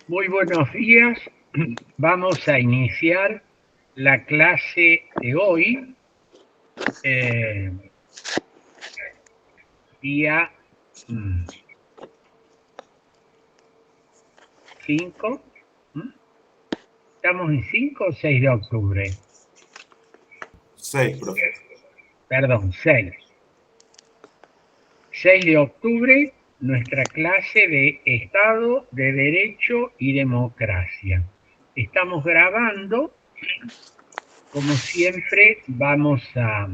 Muy buenos días. Vamos a iniciar la clase de hoy, eh, día 5. ¿Estamos en 5 o 6 de octubre? 6, profe. Perdón, 6. 6 de octubre, nuestra clase de Estado de Derecho y Democracia. Estamos grabando. Como siempre, vamos a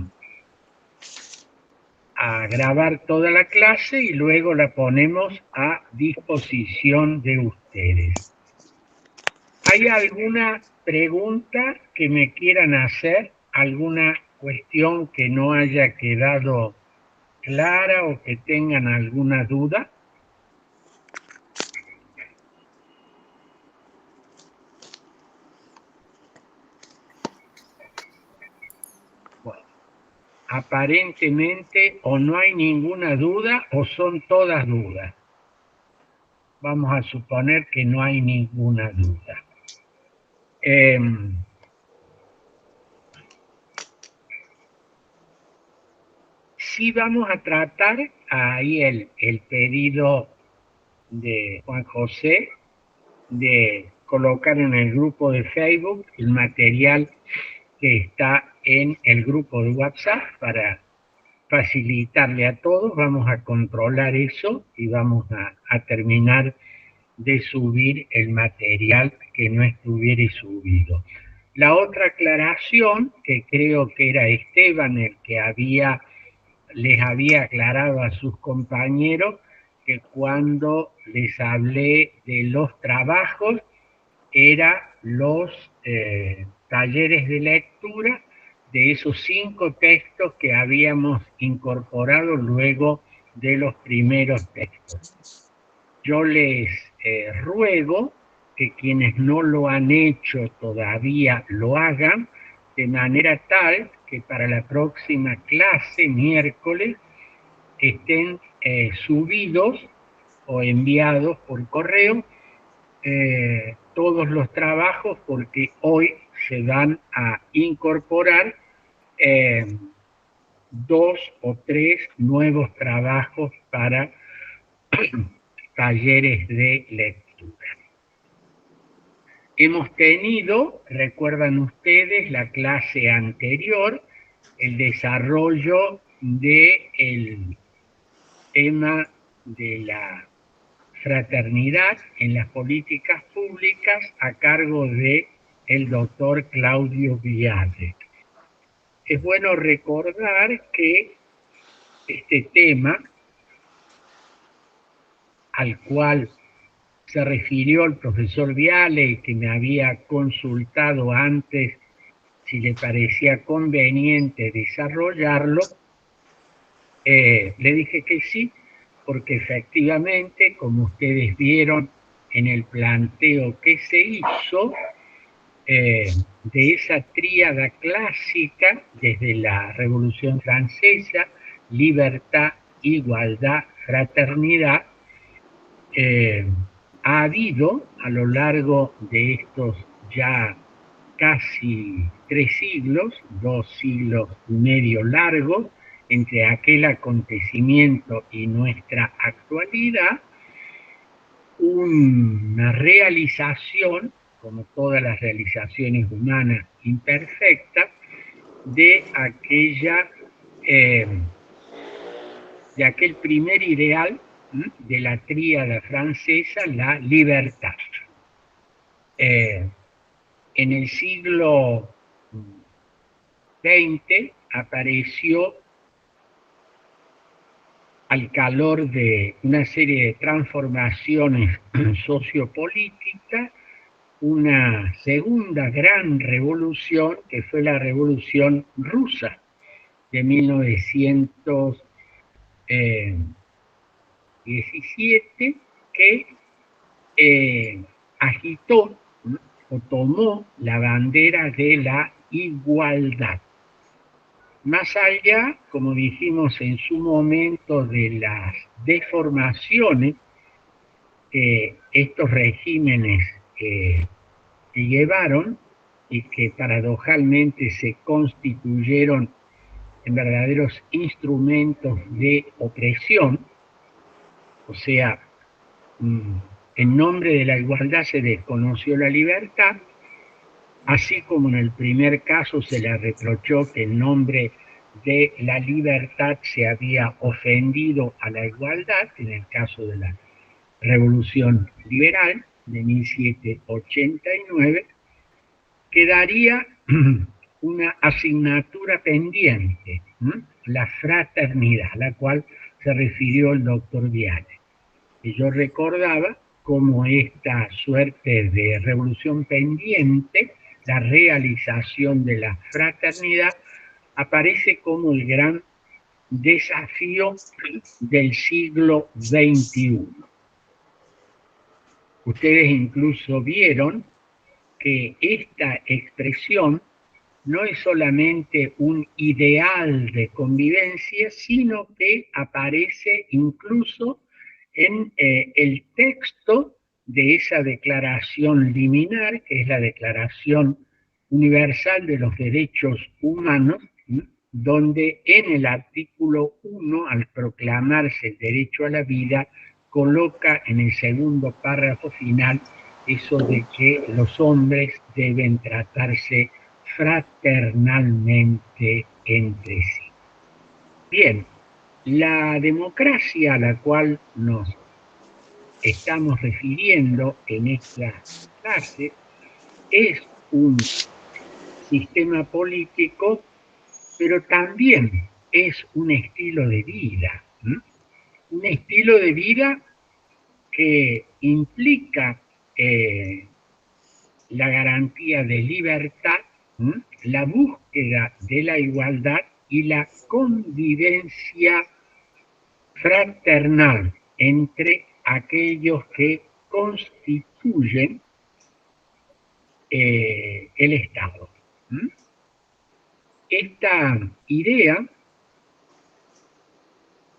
grabar toda la clase y luego la ponemos a disposición de ustedes. ¿Hay alguna pregunta que me quieran hacer? ¿Alguna cuestión que no haya quedado clara o que tengan alguna duda? Bueno, aparentemente o no hay ninguna duda o son todas dudas. Vamos a suponer que no hay ninguna duda. Sí vamos a tratar ahí el pedido de Juan José de colocar en el grupo de Facebook el material que está en el grupo de WhatsApp para facilitarle a todos. Vamos a controlar eso y vamos a terminar de subir el material que no estuviera subido. La otra aclaración, que creo que era Esteban el que les había aclarado a sus compañeros, que cuando les hablé de los trabajos, eran los talleres de lectura de esos 5 textos que habíamos incorporado luego de los primeros textos. Yo les ruego que quienes no lo han hecho todavía lo hagan, de manera tal que para la próxima clase, miércoles, estén subidos o enviados por correo todos los trabajos, porque hoy se van a incorporar 2 o 3 nuevos trabajos para talleres de lectura. Hemos tenido, recuerdan ustedes, la clase anterior, el desarrollo del tema de la fraternidad en las políticas públicas a cargo de el doctor Claudio Viale. Es bueno recordar que este tema, al cual se refirió el profesor Viale y que me había consultado antes si le parecía conveniente desarrollarlo, le dije que sí, porque efectivamente, como ustedes vieron en el planteo que se hizo, de esa tríada clásica desde la Revolución Francesa: libertad, igualdad, fraternidad, ha habido a lo largo de estos ya casi 3 siglos, 2 siglos y medio largos, entre aquel acontecimiento y nuestra actualidad, una realización, como todas las realizaciones humanas imperfectas, de de aquel primer ideal de la tríada francesa, la libertad. En el siglo XX apareció, al calor de una serie de transformaciones sociopolíticas, una segunda gran revolución, que fue la Revolución Rusa de 1917, que agitó o tomó la bandera de la igualdad. Más allá, como dijimos en su momento, de las deformaciones estos regímenes que llevaron y que paradojalmente se constituyeron en verdaderos instrumentos de opresión, o sea, en nombre de la igualdad se desconoció la libertad, así como en el primer caso se le reprochó que en nombre de la libertad se había ofendido a la igualdad, en el caso de la Revolución Liberal de 1789, quedaría una asignatura pendiente, la fraternidad, a la cual se refirió el doctor Viale. Y yo recordaba cómo esta suerte de revolución pendiente, la realización de la fraternidad, aparece como el gran desafío del siglo XXI. Ustedes incluso vieron que esta expresión no es solamente un ideal de convivencia, sino que aparece incluso en el texto de esa declaración liminar, que es la Declaración Universal de los Derechos Humanos, donde en el artículo 1, al proclamarse el derecho a la vida, coloca en el segundo párrafo final eso de que los hombres deben tratarse fraternalmente entre sí. Bien, la democracia a la cual nos estamos refiriendo en esta clase es un sistema político, pero también es un estilo de vida. Un estilo de vida que implica la garantía de libertad, la búsqueda de la igualdad y la convivencia fraternal entre aquellos que constituyen el Estado. Esta idea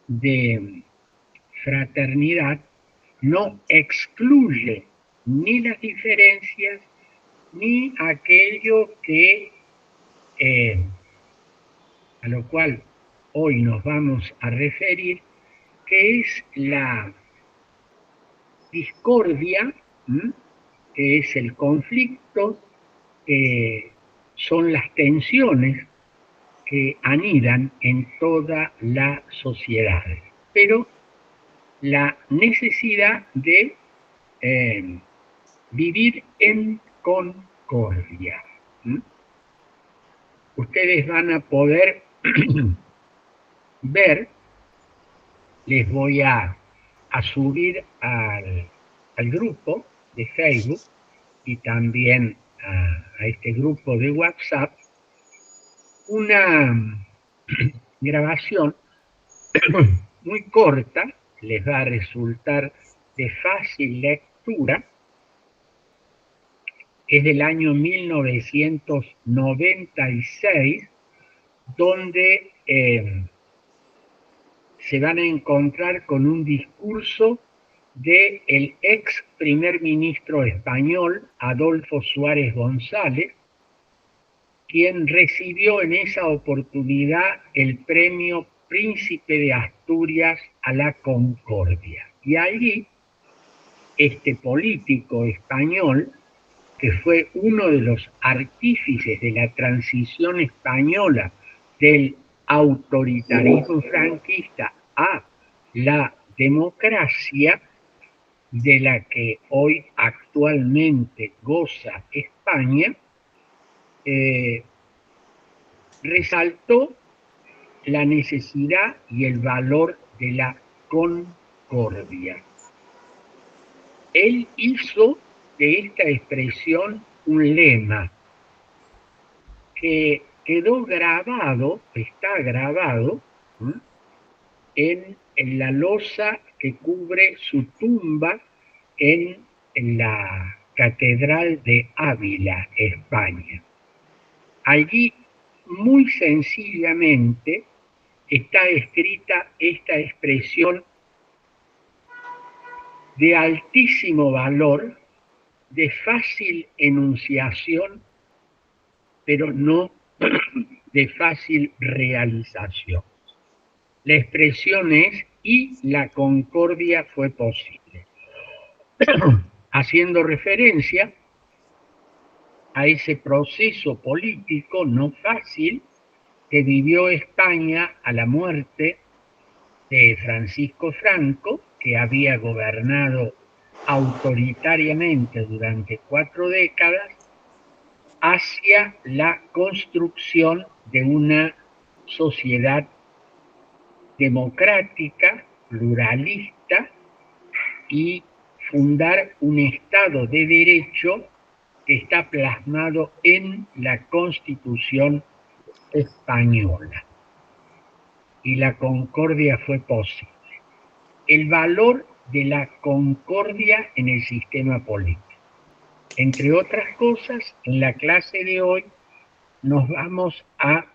de fraternidad no excluye ni las diferencias ni aquello que a lo cual hoy nos vamos a referir, que es la discordia, que es el conflicto, que son las tensiones que anidan en toda la sociedad, pero la necesidad de vivir en concordia. Ustedes van a poder ver, les voy a subir al grupo de Facebook y también a este grupo de WhatsApp una grabación muy corta, les va a resultar de fácil lectura. Es del año 1996, donde se van a encontrar con un discurso del ex primer ministro español, Adolfo Suárez González, quien recibió en esa oportunidad el premio Príncipe de Asturias a la Concordia. Y allí, este político español, que fue uno de los artífices de la transición española del autoritarismo franquista a la democracia de la que hoy actualmente goza España, resaltó la necesidad y el valor de la concordia. Él hizo de esta expresión un lema que quedó grabado, está grabado, en la losa que cubre su tumba en la Catedral de Ávila, España. Allí, muy sencillamente, está escrita esta expresión de altísimo valor, de fácil enunciación, pero no de fácil realización. La expresión es: y la concordia fue posible, haciendo referencia a ese proceso político no fácil que vivió España a la muerte de Francisco Franco, que había gobernado autoritariamente durante 4 décadas, hacia la construcción de una sociedad democrática, pluralista, y fundar un Estado de Derecho que está plasmado en la Constitución española. Y la concordia fue posible. El valor de la concordia en el sistema político. Entre otras cosas, en la clase de hoy nos vamos a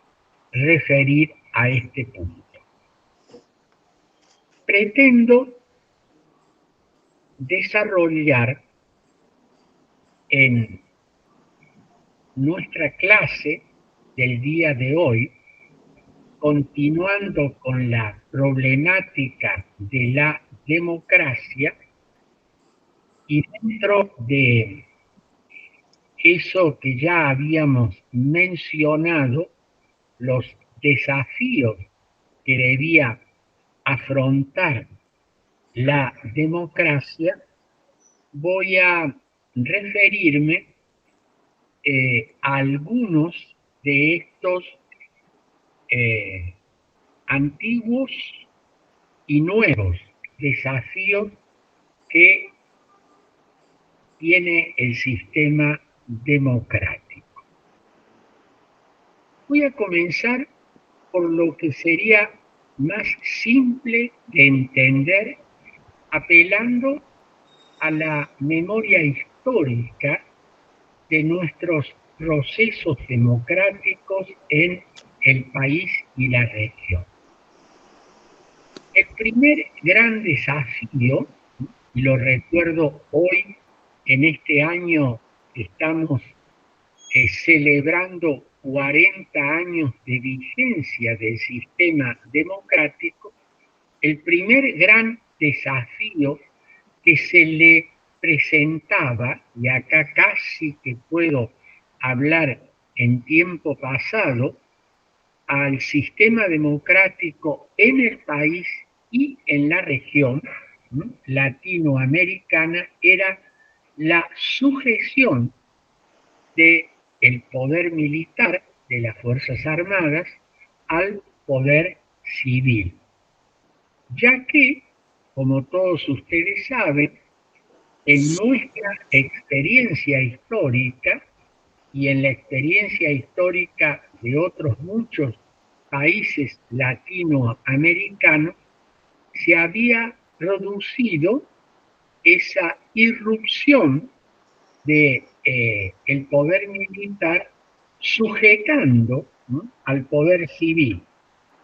referir a este punto. Pretendo desarrollar en nuestra clase del día de hoy, continuando con la problemática de la democracia, y dentro de eso que ya habíamos mencionado, los desafíos que debía afrontar la democracia, voy a referirme a algunos de estos antiguos y nuevos desafíos que tiene el sistema democrático. Voy a comenzar por lo que sería más simple de entender, apelando a la memoria histórica de nuestros procesos democráticos en el país y la región. El primer gran desafío, y lo recuerdo hoy, en este año que estamos celebrando 40 años de vigencia del sistema democrático, el primer gran desafío que se le presentaba, y acá casi que puedo hablar en tiempo pasado, al sistema democrático en el país y en la región latinoamericana, era la sujeción del poder militar, de las Fuerzas Armadas, al poder civil. Ya que, como todos ustedes saben, en nuestra experiencia histórica y en la experiencia histórica de otros muchos países latinoamericanos, se había producido esa irrupción de el poder militar, sujetando, ¿no?, al poder civil,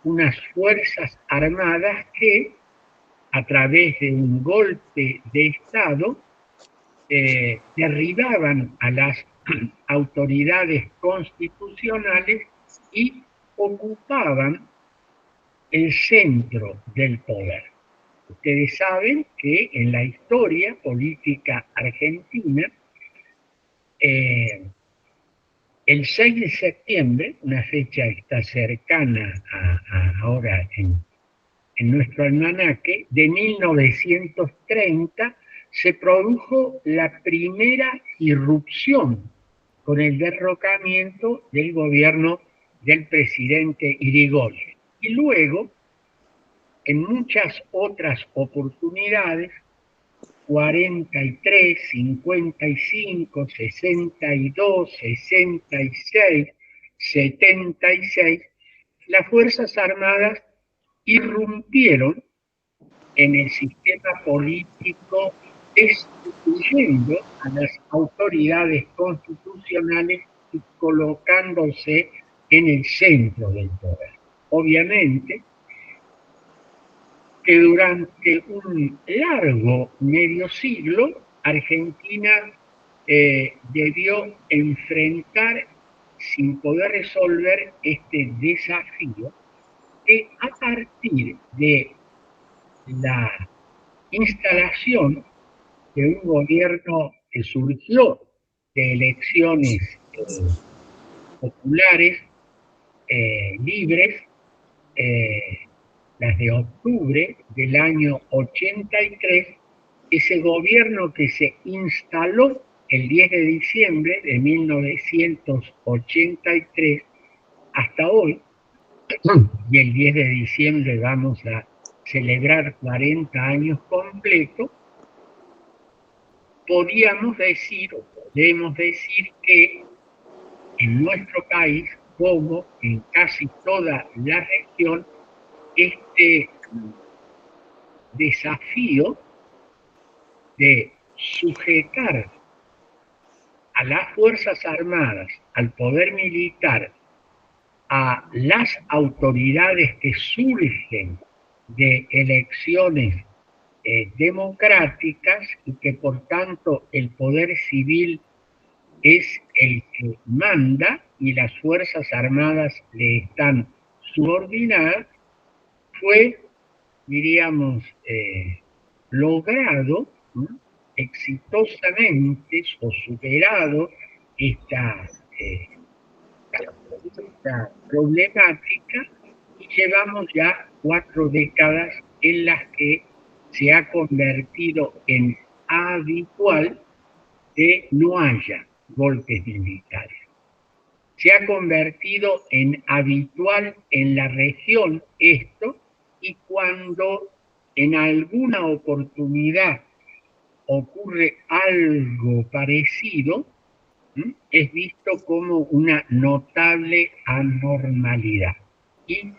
unas fuerzas armadas que, a través de un golpe de Estado, derribaban a las autoridades constitucionales y ocupaban el centro del poder. Ustedes saben que en la historia política argentina, el 6 de septiembre, una fecha que está cercana ahora en nuestro almanaque, de 1930, se produjo la primera irrupción con el derrocamiento del gobierno del presidente Irigoyen. Y luego, en muchas otras oportunidades, 43, 55, 62, 66, 76, las Fuerzas Armadas irrumpieron en el sistema político, destituyendo a las autoridades constitucionales y colocándose en el centro del poder. Obviamente, que durante un largo medio siglo Argentina debió enfrentar sin poder resolver este desafío que a partir de la instalación de un gobierno que surgió de elecciones populares libres, las de octubre del año 83, ese gobierno que se instaló el 10 de diciembre de 1983 hasta hoy, y el 10 de diciembre vamos a celebrar 40 años completos, podíamos decir, o podemos decir que en nuestro país, como en casi toda la región, este desafío de sujetar a las Fuerzas Armadas, al poder militar, a las autoridades que surgen de elecciones democráticas y que por tanto el poder civil es el que manda y las Fuerzas Armadas le están subordinadas, fue, diríamos, logrado, ¿no?, exitosamente o superado esta, esta problemática, y llevamos ya 4 décadas en las que se ha convertido en habitual que no haya golpes militares. Se ha convertido en habitual en la región esto, y cuando en alguna oportunidad ocurre algo parecido, es visto como una notable anormalidad. Y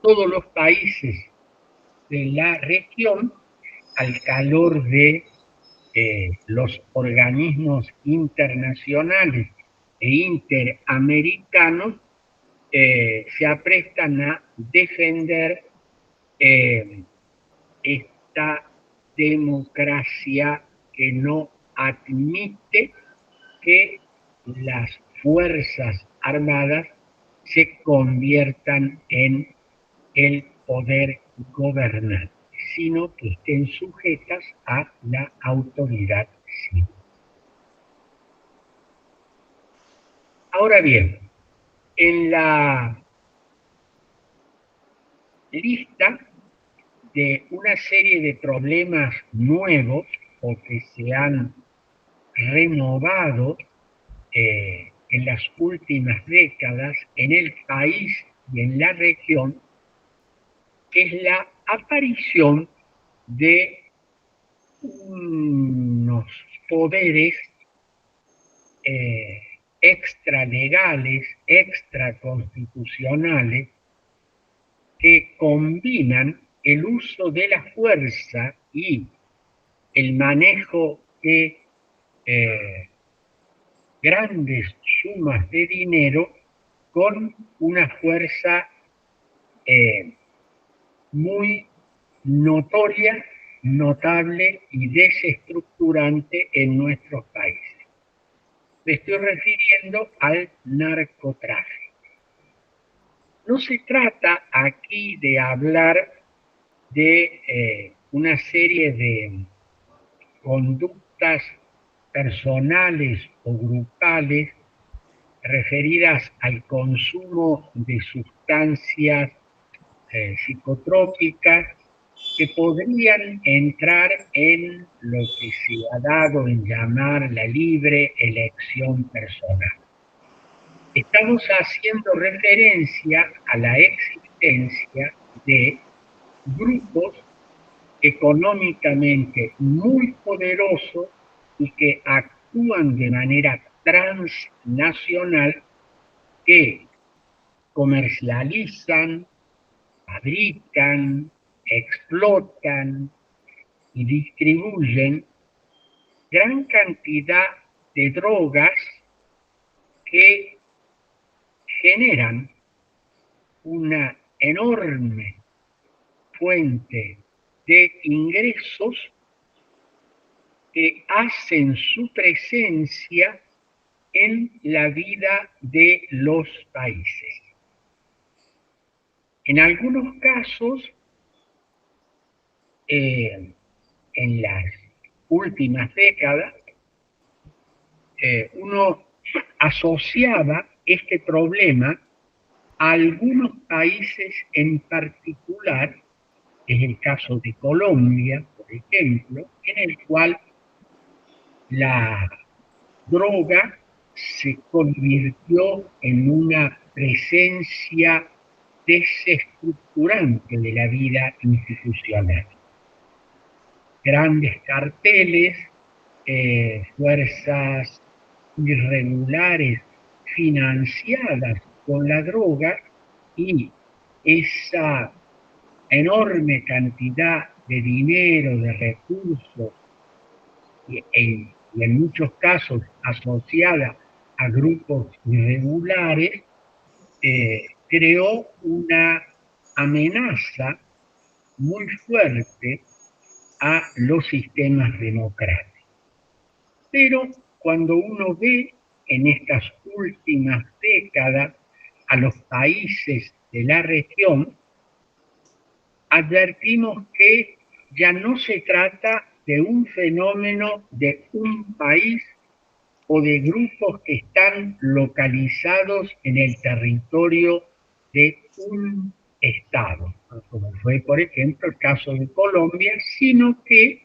todos los países de la región, al calor de los organismos internacionales e interamericanos, se aprestan a defender esta democracia que no admite que las Fuerzas Armadas se conviertan en el poder gobernante, sino que estén sujetas a la autoridad civil. Ahora bien, en la lista de una serie de problemas nuevos o que se han renovado en las últimas décadas en el país y en la región, que es la aparición de unos poderes extralegales, extraconstitucionales, que combinan el uso de la fuerza y el manejo de grandes sumas de dinero con una fuerza muy notoria, notable y desestructurante en nuestros países. Me estoy refiriendo al narcotráfico. No se trata aquí de hablar de una serie de conductas personales o grupales referidas al consumo de sustancias psicotrópicas que podrían entrar en lo que se ha dado en llamar la libre elección personal. Estamos haciendo referencia a la existencia de grupos económicamente muy poderosos y que actúan de manera transnacional, que comercializan, fabrican, explotan y distribuyen gran cantidad de drogas que generan una enorme fuente de ingresos que hacen su presencia en la vida de los países. En algunos casos, en las últimas décadas, uno asociaba este problema a algunos países en particular, es el caso de Colombia, por ejemplo, en el cual la droga se convirtió en una presencia desestructurante de la vida institucional. Grandes carteles, fuerzas irregulares financiadas con la droga y esa enorme cantidad de dinero, de recursos, y en muchos casos asociada a grupos irregulares, creó una amenaza muy fuerte a los sistemas democráticos. Pero cuando uno ve en estas últimas décadas a los países de la región, advertimos que ya no se trata de un fenómeno de un país o de grupos que están localizados en el territorio de un Estado, como fue, por ejemplo, el caso de Colombia, sino que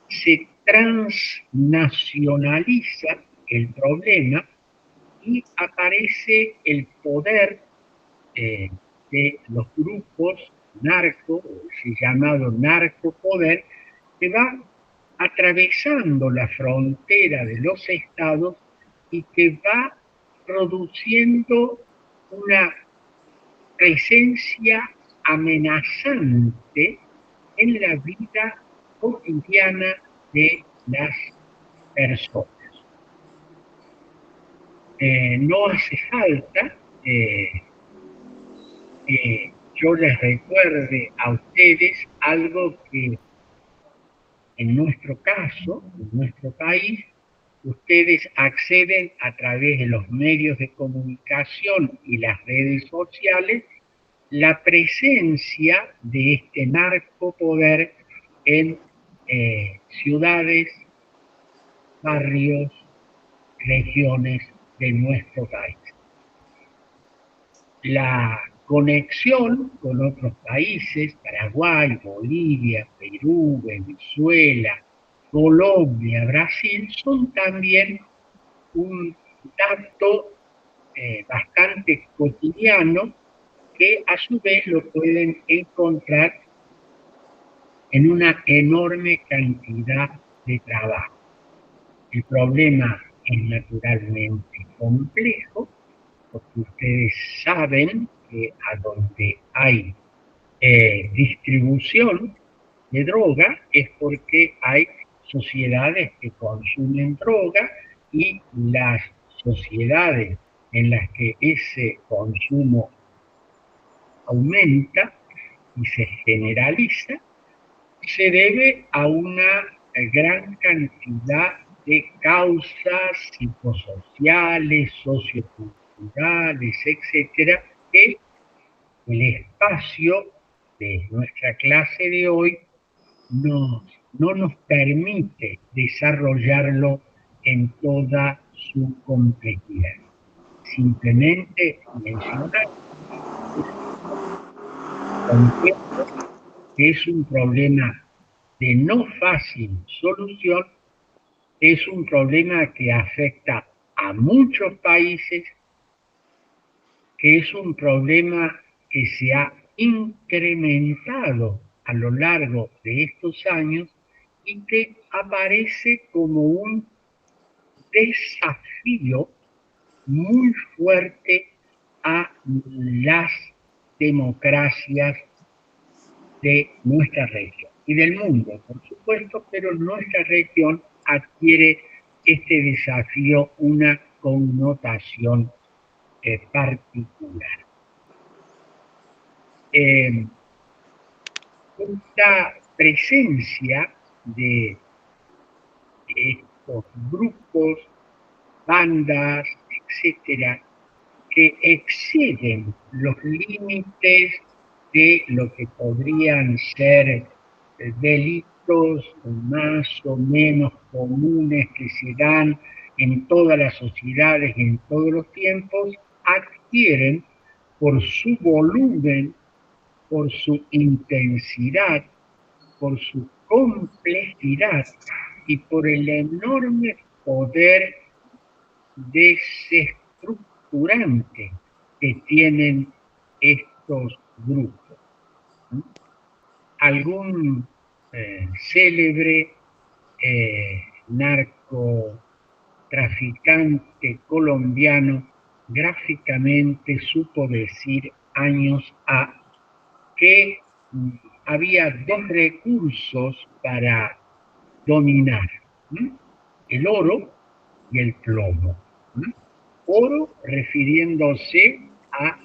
se transnacionaliza el problema y aparece el poder de los grupos narco, ese llamado narcopoder, que va atravesando la frontera de los estados y que va produciendo una presencia amenazante en la vida cotidiana de las personas. No hace falta que yo les recuerde a ustedes algo que en nuestro caso, en nuestro país, ustedes acceden a través de los medios de comunicación y las redes sociales, la presencia de este narcopoder en ciudades, barrios, regiones de nuestro país. La conexión con otros países, Paraguay, Bolivia, Perú, Venezuela, Colombia, Brasil, son también un dato bastante cotidiano que a su vez lo pueden encontrar en una enorme cantidad de trabajo. El problema es naturalmente complejo, porque ustedes saben que a donde hay distribución de droga es porque hay sociedades que consumen droga y las sociedades en las que ese consumo aumenta y se generaliza se debe a una gran cantidad de causas psicosociales, socioculturales, etcétera, que el espacio de nuestra clase de hoy no nos permite desarrollarlo en toda su complejidad. Simplemente mencionar que es un problema de no fácil solución, es un problema que afecta a muchos países, que es un problema que se ha incrementado a lo largo de estos años y que aparece como un desafío muy fuerte a las democracias de nuestra región y del mundo, por supuesto, pero nuestra región adquiere este desafío una connotación particular. esta presencia de estos grupos, bandas, etcétera, que exceden los límites de lo que podrían ser delitos más o menos comunes que se dan en todas las sociedades y en todos los tiempos, adquieren por su volumen, por su intensidad, por su complejidad y por el enorme poder desestructurante que tienen estos grupos. Algún célebre narcotraficante colombiano gráficamente supo decir años A que había dos recursos para dominar, el oro y el plomo. Oro refiriéndose a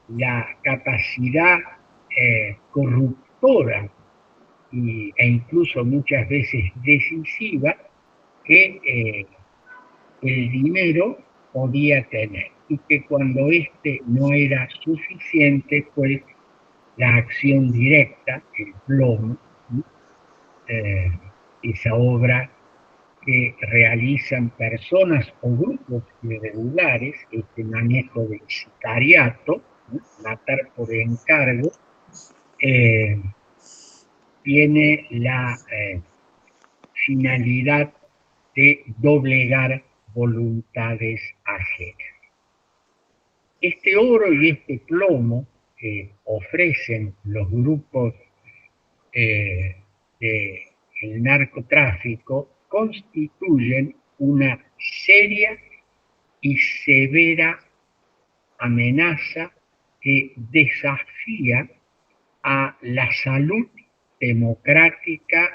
la capacidad corruptora e incluso muchas veces decisiva que el dinero podía tener, y que cuando este no era suficiente, pues la acción directa, el plomo, esa obra que realizan personas o grupos irregulares, este manejo del sicariato, matar por encargo, tiene la finalidad de doblegar voluntades ajenas. Este oro y este plomo que ofrecen los grupos del narcotráfico constituyen una seria y severa amenaza que desafía a la salud democrática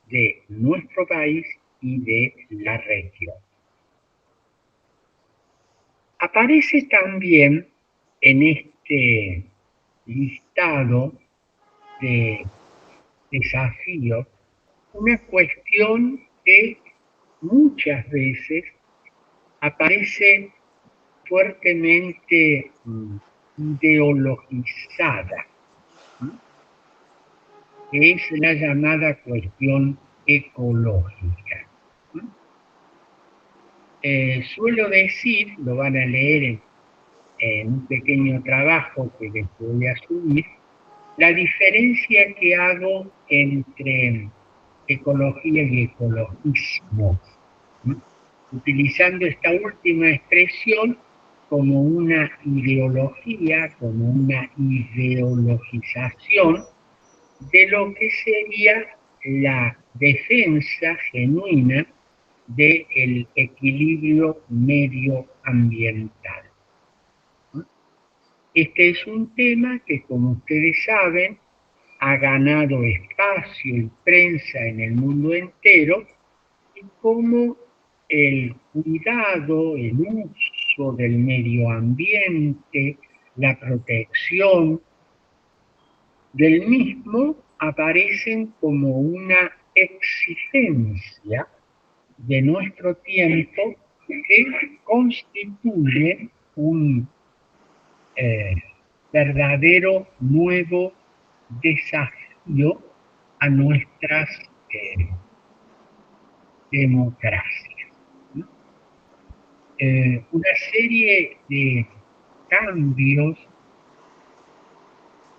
de nuestro país y de la región. Aparece también en este listado de desafíos una cuestión que muchas veces aparece fuertemente ideologizada, que es la llamada cuestión ecológica. Suelo decir, lo van a leer en un pequeño trabajo que les voy a subir, la diferencia que hago entre ecología y ecologismo, utilizando esta última expresión como una ideología, como una ideologización de lo que sería la defensa genuina del equilibrio medioambiental. Este es un tema que, como ustedes saben, ha ganado espacio y prensa en el mundo entero, y como el cuidado, el uso del medio ambiente, la protección del mismo aparecen como una exigencia de nuestro tiempo que constituye un verdadero nuevo desafío a nuestras democracias. Una serie de cambios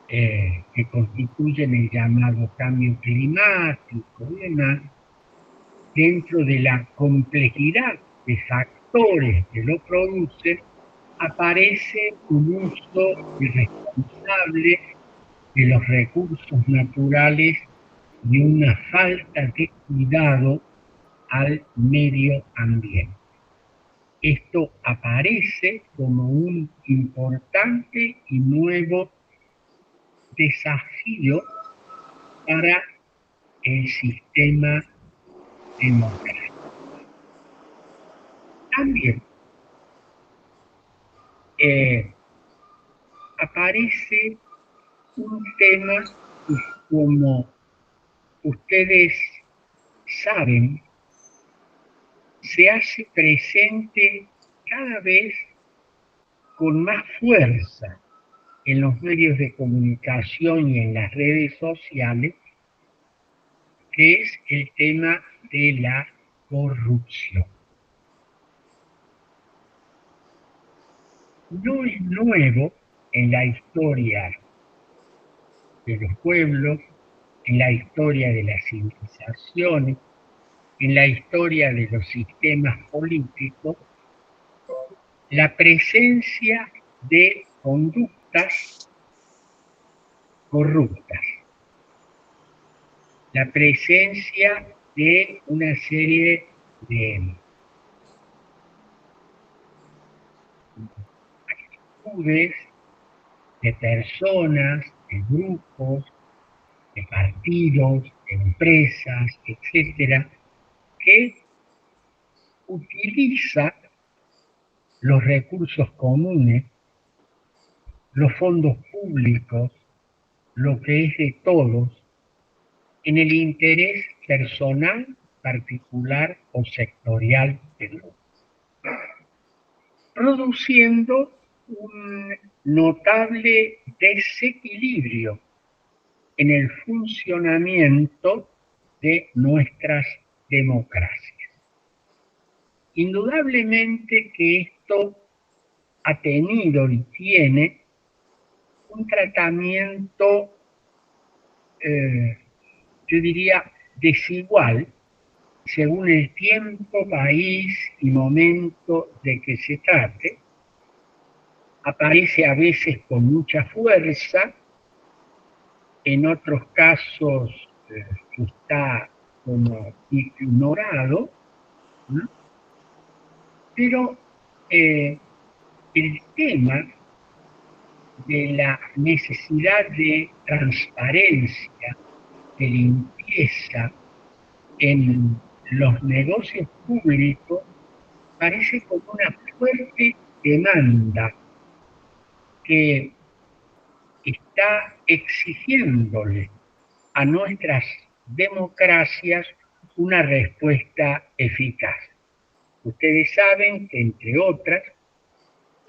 que constituyen el llamado cambio climático y demás, dentro de la complejidad de factores que lo producen, aparece un uso irresponsable de los recursos naturales y una falta de cuidado al medio ambiente. Esto aparece como un importante y nuevo desafío para el sistema democrático. También aparece un tema como ustedes saben, se hace presente cada vez con más fuerza en los medios de comunicación y en las redes sociales, que es el tema de la corrupción. No es nuevo en la historia de los pueblos, en la historia de las civilizaciones, en la historia de los sistemas políticos, la presencia de conductas corruptas, la presencia de una serie de actitudes, de personas, de grupos, de partidos, de empresas, etcétera, que utiliza los recursos comunes, los fondos públicos, lo que es de todos, en el interés personal, particular o sectorial del grupo, produciendo un notable desequilibrio en el funcionamiento de nuestras democracias. Indudablemente que esto ha tenido y tiene un tratamiento, yo diría, desigual, según el tiempo, país y momento de que se trate. Aparece a veces con mucha fuerza, en otros casos está como ignorado, ¿no? Pero el tema de la necesidad de transparencia, de limpieza en los negocios públicos parece como una fuerte demanda que está exigiéndole a nuestras democracias una respuesta eficaz. Ustedes saben que, entre otras,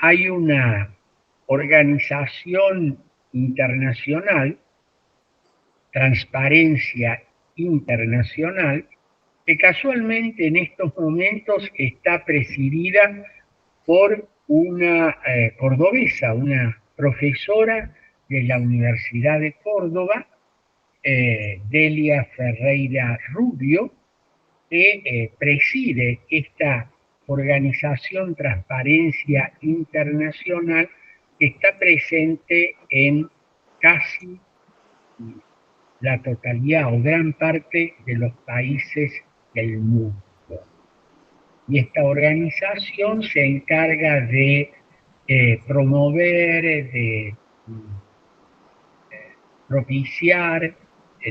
hay una organización internacional, Transparencia Internacional, que casualmente en estos momentos está presidida por una cordobesa, una profesora de la Universidad de Córdoba, Delia Ferreira Rubio, que preside esta organización Transparencia Internacional, que está presente en casi la totalidad o gran parte de los países del mundo. Y esta organización se encarga de promover, de propiciar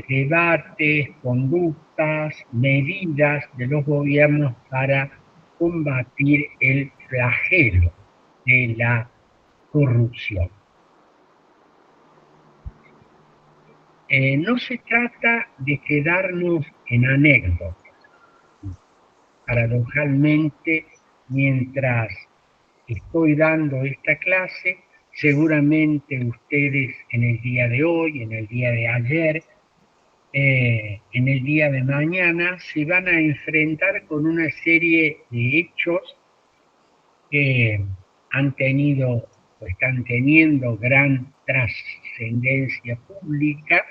debates, conductas, medidas de los gobiernos para combatir el flagelo de la corrupción. No se trata de quedarnos en anécdotas. Paradojalmente, mientras estoy dando esta clase, seguramente ustedes en el día de hoy, en el día de ayer, en el día de mañana, se van a enfrentar con una serie de hechos que han tenido o están teniendo gran trascendencia pública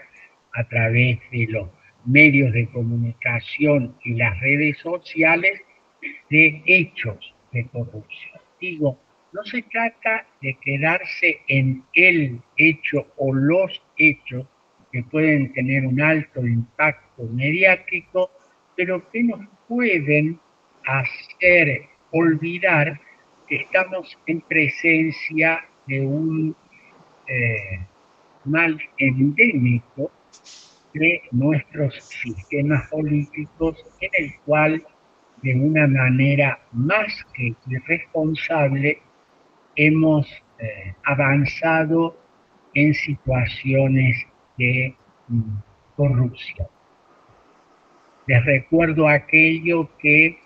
a través de los medios de comunicación y las redes sociales, de hechos de corrupción. Digo, no se trata de quedarse en el hecho o los hechos que pueden tener un alto impacto mediático, pero que nos pueden hacer olvidar que estamos en presencia de un mal endémico de nuestros sistemas políticos, en el cual de una manera más que irresponsable hemos avanzado en situaciones de corrupción. Les recuerdo aquello que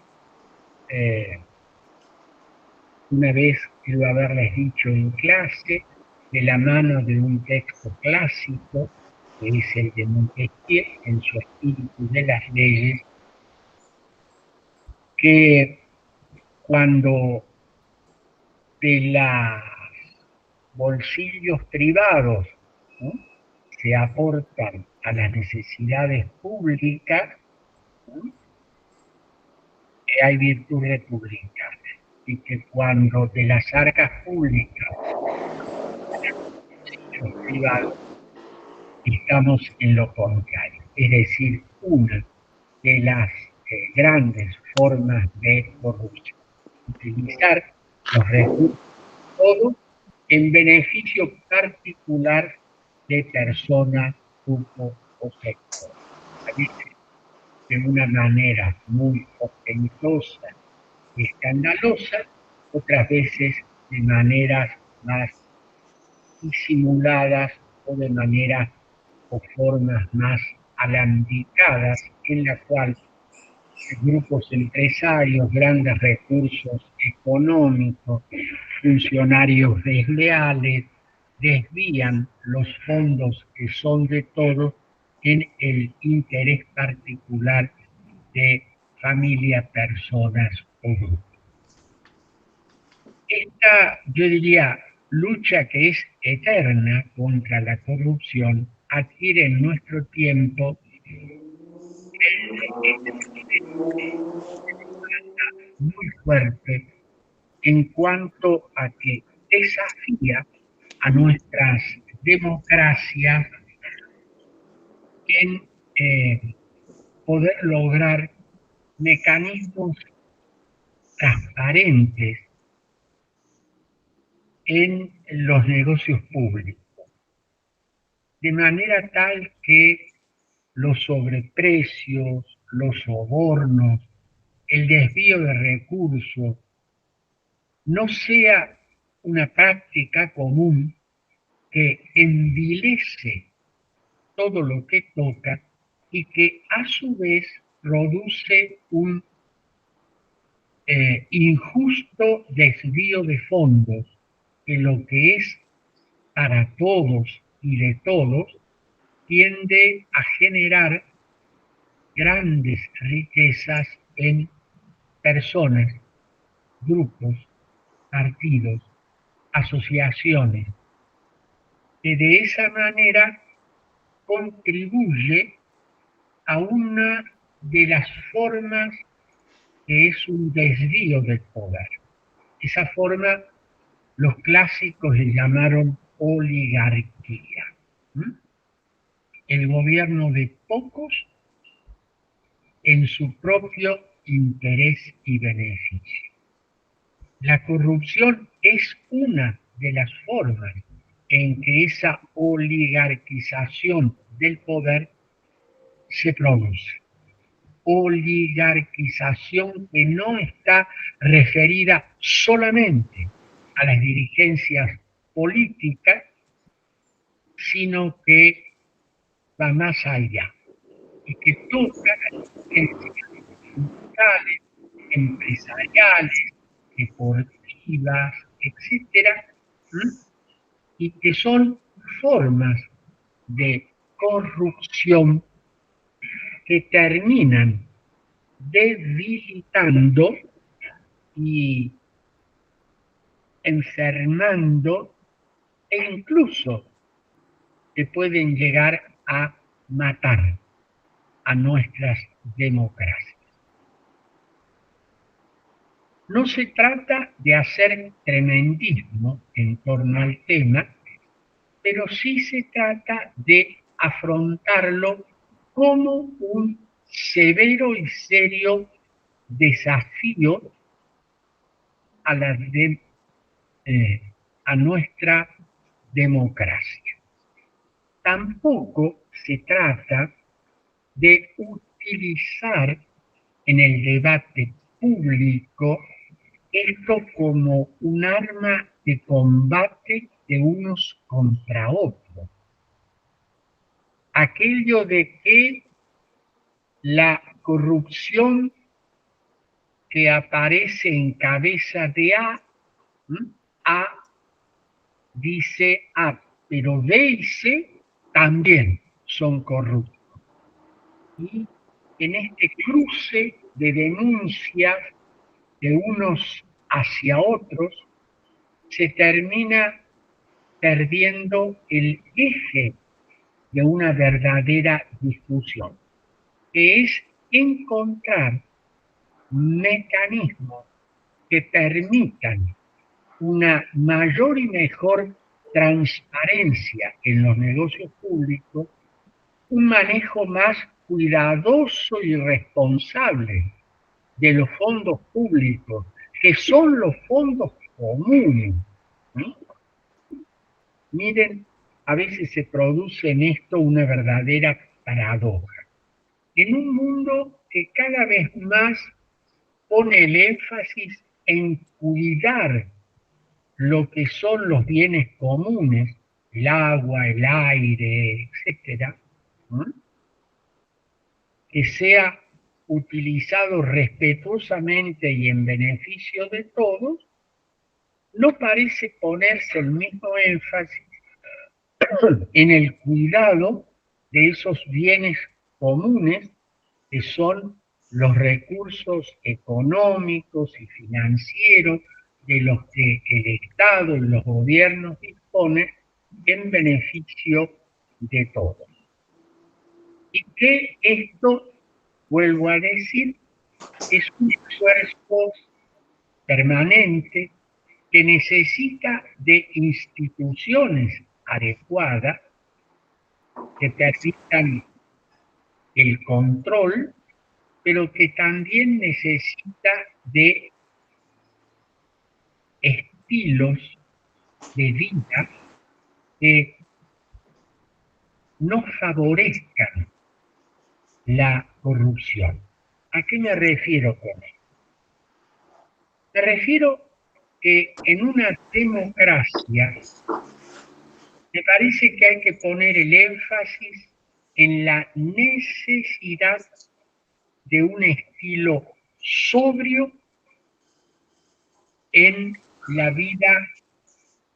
una vez quiero haberles dicho en clase, de la mano de un texto clásico, que es el de Montesquieu, en su Espíritu de las Leyes, que cuando de los bolsillos privados, ¿no?, se aportan a las necesidades públicas, ¿no?, que hay virtud republicana, y que cuando de las arcas públicas los privados, estamos en lo contrario. Es decir, una de las grandes formas de corrupción: utilizar los recursos todos en beneficio particular de persona, grupo o sector. A veces de una manera muy ostentosa y escandalosa, otras veces de maneras más disimuladas o de maneras o formas más alambicadas, en la cual grupos empresarios, grandes recursos económicos, funcionarios desleales, desvían los fondos que son de todos en el interés particular de familias, personas o grupos. Esta, yo diría, lucha que es eterna contra la corrupción adquiere en nuestro tiempo muy fuerte en cuanto a que desafía a nuestras democracias en poder lograr mecanismos transparentes en los negocios públicos, de manera tal que los sobreprecios, los sobornos, el desvío de recursos no sea una práctica común que envilece todo lo que toca y que a su vez produce un injusto desvío de fondos, que lo que es para todos y de todos tiende a generar grandes riquezas en personas, grupos, partidos, asociaciones, que de esa manera contribuye a una de las formas que es un desvío del poder. Esa forma los clásicos le llamaron oligarquía. El gobierno de pocos en su propio interés y beneficio. La corrupción es una de las formas en que esa oligarquización del poder se produce. Oligarquización que no está referida solamente a las dirigencias políticas, sino que va más allá y que toca las dirigencias sindicales, empresariales, deportivas, etcétera, y que son formas de corrupción que terminan debilitando y enfermando e incluso que pueden llegar a matar a nuestras democracias. No se trata de hacer tremendismo en torno al tema, pero sí se trata de afrontarlo como un severo y serio desafío a, a nuestra democracia. Tampoco se trata de utilizar en el debate público esto como un arma de combate de unos contra otros. aquello de que la corrupción que aparece en cabeza de A dice A, pero B y C también son corruptos. Y en este cruce de denuncias de unos hacia otros, se termina perdiendo el eje de una verdadera discusión, que es encontrar mecanismos que permitan una mayor y mejor transparencia en los negocios públicos, un manejo más cuidadoso y responsable de los fondos públicos, que son los fondos comunes. ¿Sí? Miren, a veces se produce en esto una verdadera paradoja. En un mundo que cada vez más pone el énfasis en cuidar lo que son los bienes comunes, el agua, el aire, etcétera, ¿no? Que sea utilizado respetuosamente y en beneficio de todos, no parece ponerse el mismo énfasis en el cuidado de esos bienes comunes que son los recursos económicos y financieros de los que el Estado y los gobiernos disponen en beneficio de todos. Y que esto, vuelvo a decir, es un esfuerzo permanente que necesita de instituciones adecuadas que permitan el control, pero que también necesita de estilos de vida que no favorezcan la corrupción. ¿A qué me refiero con esto? Me refiero que en una democracia me parece que hay que poner el énfasis en la necesidad de un estilo sobrio en la vida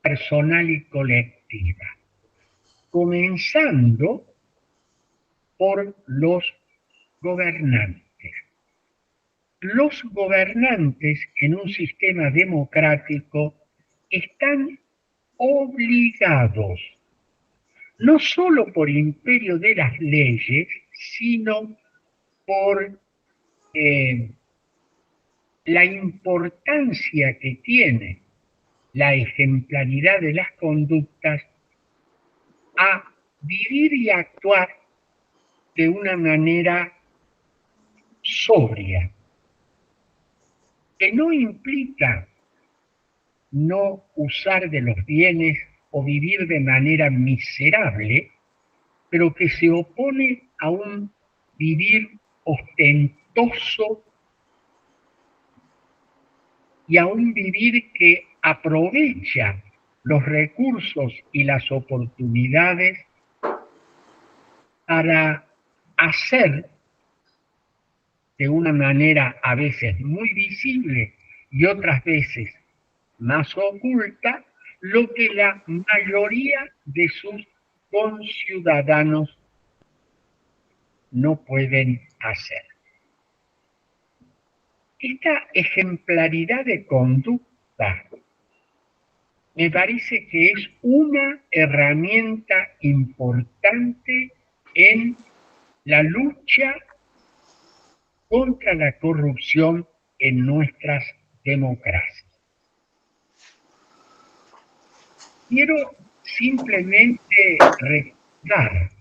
personal y colectiva, comenzando por los gobernantes. Los gobernantes en un sistema democrático están obligados, no solo por imperio de las leyes, sino por la importancia que tiene la ejemplaridad de las conductas, a vivir y actuar de una manera sobria, que no implica no usar de los bienes o vivir de manera miserable, pero que se opone a un vivir ostentoso y a un vivir que aprovecha los recursos y las oportunidades para hacer de una manera a veces muy visible y otras veces más oculta lo que la mayoría de sus conciudadanos no pueden hacer. Esta ejemplaridad de conducta me parece que es una herramienta importante en la lucha contra la corrupción en nuestras democracias. Quiero simplemente recordar,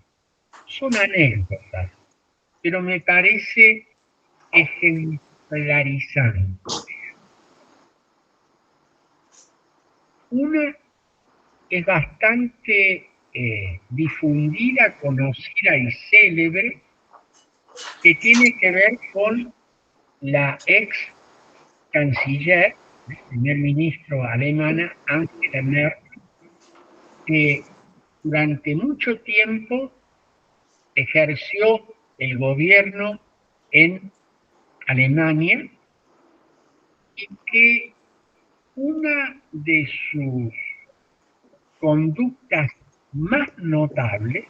son anécdotas, pero me parece ejemplarizante. Una es bastante difundida, conocida y célebre, que tiene que ver con la ex canciller, primer ministro alemana, Angela Merkel, que durante mucho tiempo ejerció el gobierno en Alemania y que una de sus conductas más notables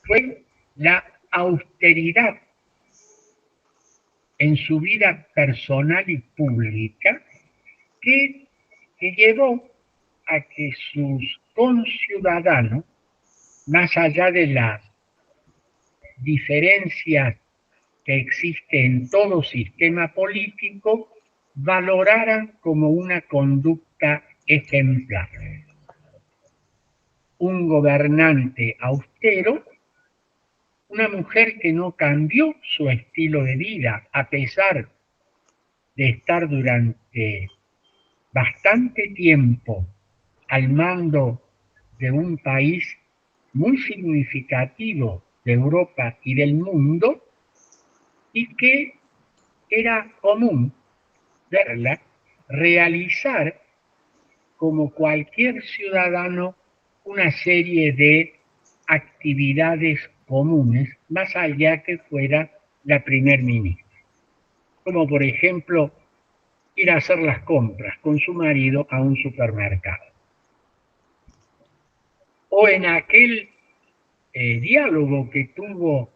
fue la austeridad en su vida personal y pública que llevó a que sus conciudadanos, más allá de las diferencias que existen en todo sistema político, valoraran como una conducta ejemplar. Un gobernante austero, una mujer que no cambió su estilo de vida a pesar de estar durante bastante tiempo al mando de un país muy significativo de Europa y del mundo, y que era común verla realizar como cualquier ciudadano una serie de actividades comunes, más allá que fuera la primer ministra. Como por ejemplo ir a hacer las compras con su marido a un supermercado. O en aquel diálogo que tuvo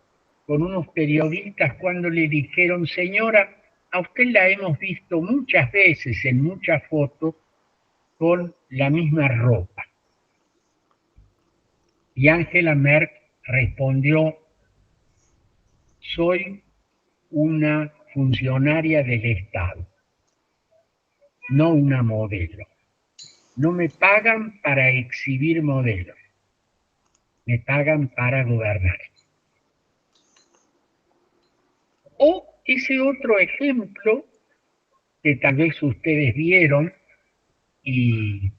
con unos periodistas cuando le dijeron: señora, a usted la hemos visto muchas veces en muchas fotos con la misma ropa. Y Angela Merkel respondió: soy una funcionaria del Estado, no una modelo. No me pagan para exhibir modelos, me pagan para gobernar. O ese otro ejemplo que tal vez ustedes vieron y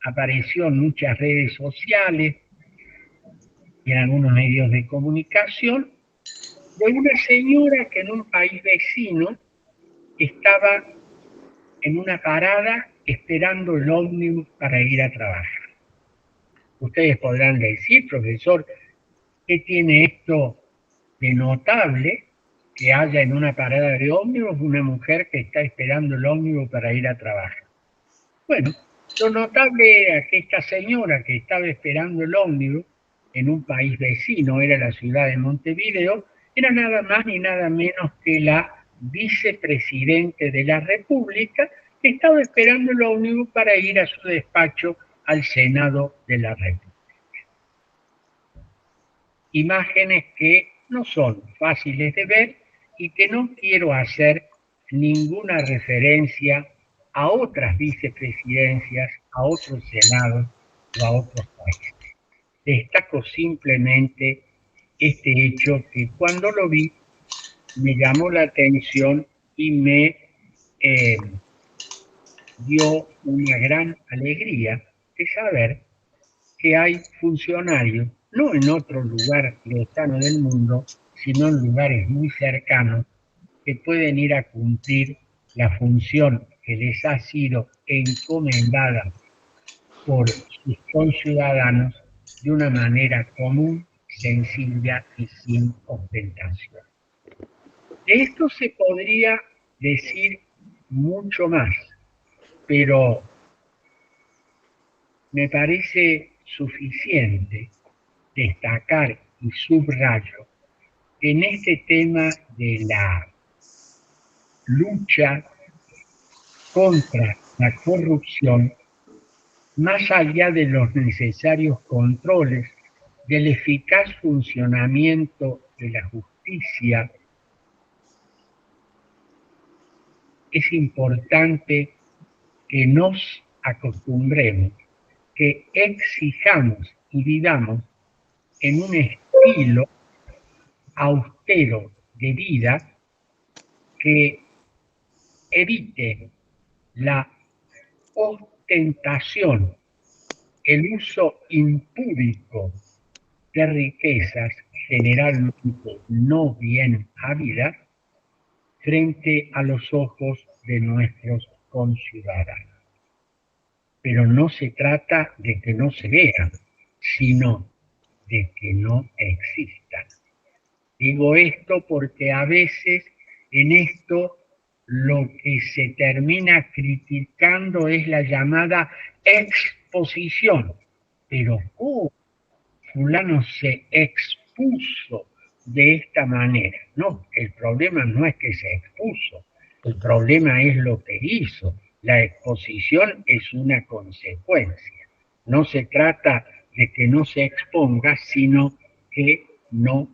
apareció en muchas redes sociales y en algunos medios de comunicación, de una señora que en un país vecino estaba en una parada esperando el ómnibus para ir a trabajar. Ustedes podrán decir: profesor, ¿qué tiene esto de notable que haya en una parada de ómnibus una mujer que está esperando el ómnibus para ir a trabajar? Bueno, lo notable era que esta señora que estaba esperando el ómnibus en un país vecino, era la ciudad de Montevideo, era nada más ni nada menos que la vicepresidente de la República, que estaba esperando el ómnibus para ir a su despacho al Senado de la República. Imágenes que no son fáciles de ver y que no quiero hacer ninguna referencia a otras vicepresidencias, a otros senados o a otros países. Destaco simplemente este hecho que cuando lo vi me llamó la atención y me dio una gran alegría de saber que hay funcionarios, no en otro lugar lejano del mundo, sino en lugares muy cercanos, que pueden ir a cumplir la función que les ha sido encomendada por sus conciudadanos de una manera común, sencilla y sin ostentación. De esto se podría decir mucho más, pero me parece suficiente destacar y subrayo en este tema de la lucha contra la corrupción, más allá de los necesarios controles, del eficaz funcionamiento de la justicia, es importante que nos acostumbremos, que exijamos y vivamos en un estilo austero de vida que evite la ostentación, el uso impúdico de riquezas generalmente no bien habidas frente a los ojos de nuestros conciudadanos. Pero no se trata de que no se vean, sino de que no existan. Digo esto porque a veces en esto lo que se termina criticando es la llamada exposición. Pero fulano se expuso de esta manera. No, el problema no es que se expuso, el problema es lo que hizo. La exposición es una consecuencia. No se trata de que no se exponga, sino que no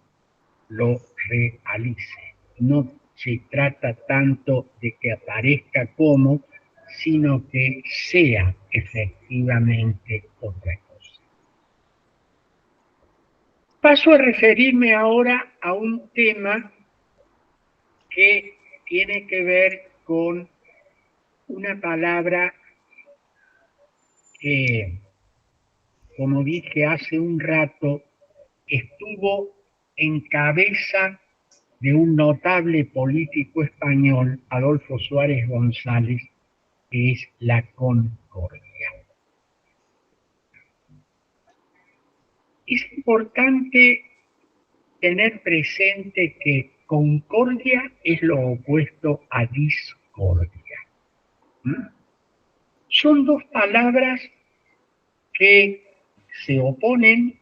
lo realice. No se trata tanto de que aparezca como, sino que sea efectivamente otra cosa. Paso a referirme ahora a un tema que tiene que ver con una palabra que, como dije hace un rato, estuvo en cabeza de un notable político español, Adolfo Suárez González, que es la concordia. Es importante tener presente que concordia es lo opuesto a discordia. Son dos palabras que se oponen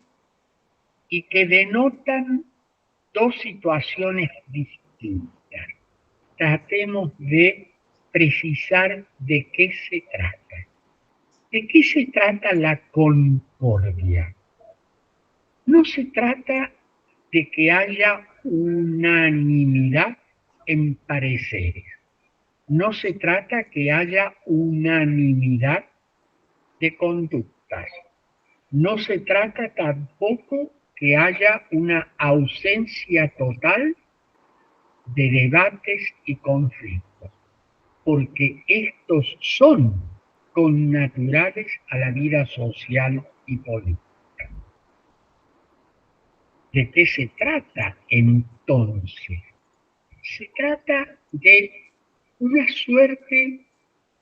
y que denotan dos situaciones distintas. Tratemos de precisar de qué se trata. ¿De qué se trata la concordia? No se trata de que haya unanimidad en pareceres. No se trata que haya unanimidad de conductas. No se trata tampoco que haya una ausencia total de debates y conflictos, porque estos son connaturales a la vida social y política. ¿De qué se trata entonces? Se trata de una suerte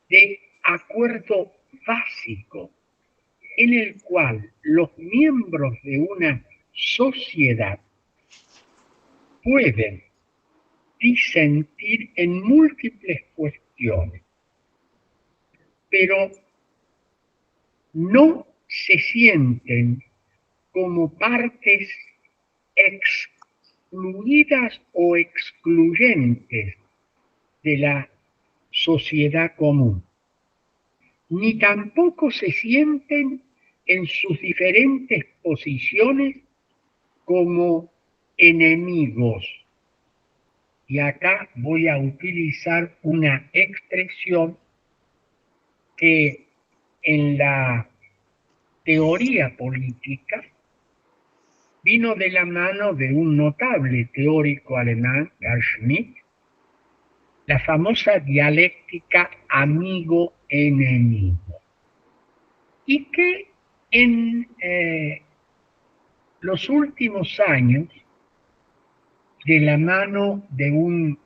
de acuerdo básico en el cual los miembros de una sociedad pueden disentir en múltiples cuestiones, pero no se sienten como partes excluidas o excluyentes de la sociedad común, ni tampoco se sienten en sus diferentes posiciones como enemigos. Y acá voy a utilizar una expresión que en la teoría política vino de la mano de un notable teórico alemán, Carl Schmitt, la famosa dialéctica amigo-enemigo, y que en los últimos años, de la mano de un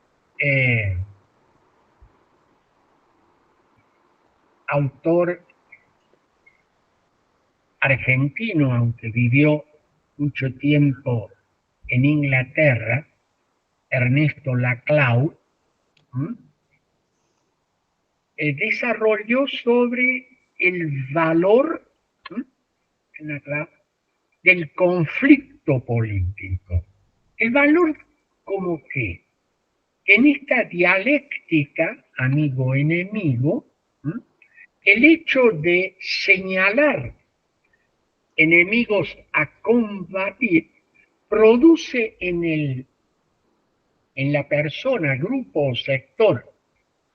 autor argentino, aunque vivió mucho tiempo en Inglaterra, Ernesto Laclau, desarrolló sobre el valor del conflicto político. El valor como que en esta dialéctica amigo-enemigo, el hecho de señalar enemigos a combatir produce en la persona, grupo o sector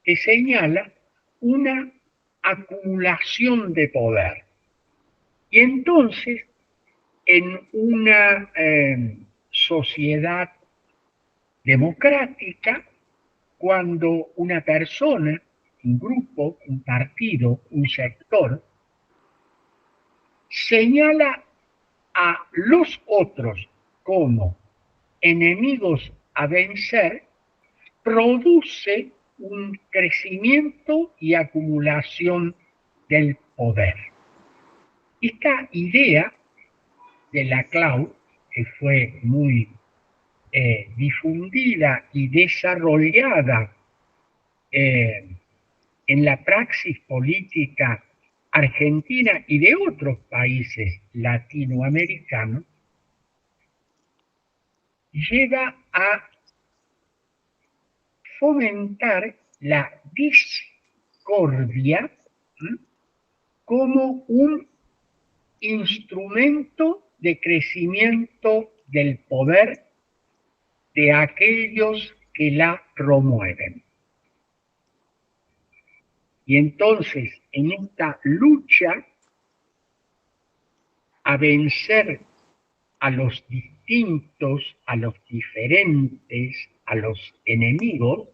que señala una acumulación de poder. Y entonces, en una sociedad democrática, cuando una persona, un grupo, un partido, un sector, señala a los otros como enemigos a vencer, produce un crecimiento y acumulación del poder. Esta idea de Laclau, que fue muy difundida y desarrollada en la praxis política argentina y de otros países latinoamericanos, lleva a fomentar la discordia como un instrumento de crecimiento del poder de aquellos que la promueven. Y entonces, en esta lucha a vencer a los distintos, a los diferentes, a los enemigos,